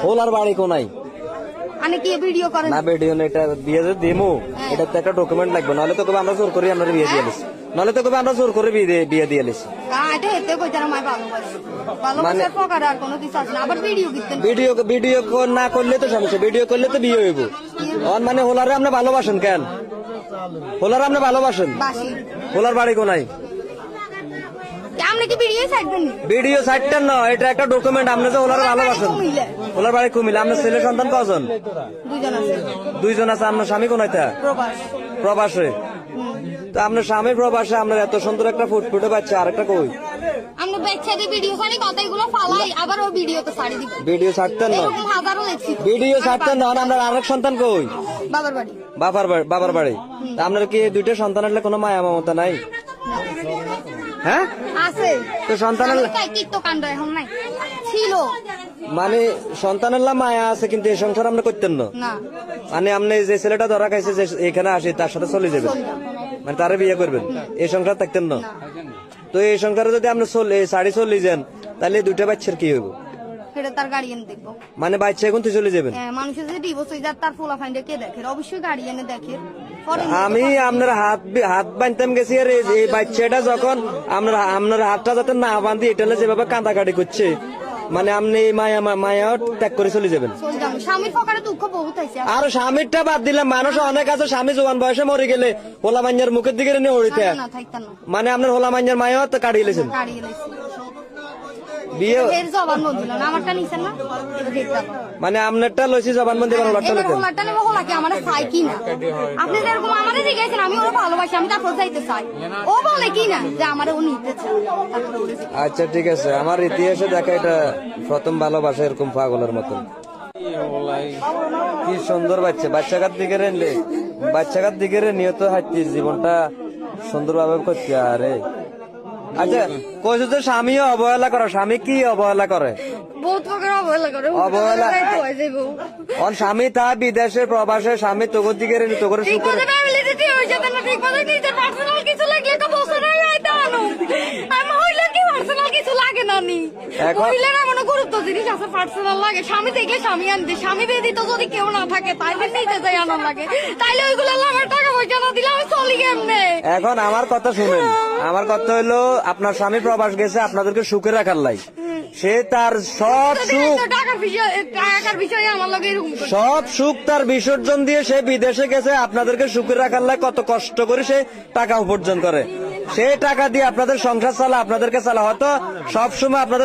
হোলার বাড়ি কোনাই ভিডিও করেন না ভিডিও এটা বিয়ে যে দিমু এটা তো একটা ডকুমেন্ট লাগবে, নাহলে তো কবে আমরা জোর করে আমরা বিয়ে দিয়ে দিছি, নাহলে তো কবে আমরা জোর করে বিয়ে দিয়ে দিছি। ভিডিও না করলে তো সমস্যা, ভিডিও করলে তো বিয়ে হইব। মানে হোলারে আপনি ভালোবাসেন কেন? হোলার আপনি ভালোবাসেন? হোলার বাড়ি কোনাই? ভিডিও সাইডটা না, এটা একটা ডকুমেন্ট। আপনি যে ওনার ভালোবাসেন, ওনার বাড়ি কুমিল্লা। আপনার ছেলে সন্তান কজন? দুইজন আছে। আপনার স্বামী কোনাইতে? প্রবাসে। তো আপনার স্বামী প্রবাসে, আপনার এত সুন্দর একটা ফুটফুটে বাচ্চা, আরেকটা কই? ভিডিও ছাড়তেন না, ভিডিও ছাড়তেন না। আপনার আরেক সন্তান কই? বাবার বাড়ি। আপনার কি দুইটা সন্তান আসলে কোনো মায়া মমতা নাই? হ্যাঁ আছে তো সন্তানের ছিল, মানে সন্তানের মায়া আছে, কিন্তু এই সংসার আপনি করতেন না। মানে আপনি যে ছেলেটা ধরা খাইছে যে এখানে আসে তার সাথে চলে যাবেন, মানে তারে বিয়ে করবেন, এই সংসার থাকতেন না। তো এই সংসারে যদি আপনি শাড়ি চলে যান, তাহলে দুইটা বাচ্চার কি হইব? তার গার্ডিয়ান দেখবো, মানে বাচ্চা এখন তুই চলে যাবেন। মানুষের যদি ডিভোর্স হয়ে যায় তার পোলা ফাইন্ডে কে দেখে? অবশ্যই গার্ডিয়ানে দেখে। আমি আপনার হাত বাঁধতাম গেছি, আর এই বাচ্চাটা যখন আপনার হাতটা যাতে না বাঁধি এটা যেভাবে কাঁদাকাটি করছে, মানে আপনি মায়া ত্যাগ করে চলে যাবেন। স্বামীর পকেটে দুঃখ বহুত আছে। আর স্বামীরটা বাদ দিলাম, মানুষ অনেক আছে স্বামী জোয়ান বয়সে মরে গেলে হোলা মাঞ্জার মুখের দিকে নিয়ে ওড়িতে, মানে আপনার হোলা মাঞ্জার মায়া তো কাটিয়ে লেছেন। বিয়ে মানে আপনারটা লইছি জবানবন্দি করার লটটা লইতেন। আপনি যেরকম আমারে জিজ্ঞাসেন, আমি ওরা ভালোবাসি, আমি তারপর যাইতে চাই। ও বলে কি না যে আমারে ও নিতে চায়। আচ্ছা ঠিক আছে, আমার ইতিহাসে দেখা এটা প্রথম ভালোবাসা এরকম পাগলের মতন। কি সুন্দর বাচ্চাকার দিকে রেনলে, বাচ্চাকার দিকে রে নিয়ত হাঁটছি, জীবনটা সুন্দরভাবে করছে। আরে আচ্ছা কইছো তো স্বামীও অবহেলা করে, স্বামী কি অবহেলা করে? অবহেলা ওর স্বামী তা বিদেশে প্রবাসে, স্বামী তোর দিকে তোর গুরুত্ব জিনিস আছে, পার্সোনাল লাগে। স্বামী দেখলে স্বামী আনতে, স্বামী ব্যতীত যদি কেউ না থাকে তাইলে নিতে যাই আনন্দ লাগে, তাইলে ওইগুলো আমার টাকা পয়সা না দিলে আমি চলি কেমনে? এখন আমার কথা শুনেন, আমার কথা হইলো আপনার স্বামী প্রবাস গেছে আপনাদেরকে সুখে রাখার লাই, সে তার সব সুখ তার বিসর্জন দিয়ে সে বিদেশে গেছে আপনাদেরকে সুখে রাখার লাই। কত কষ্ট করে সে টাকা উপার্জন করে, সেই টাকা দিয়ে আপনাদের সংসার চালা, আপনাদেরকে চালা। হয়তো সবসময় আপনাদের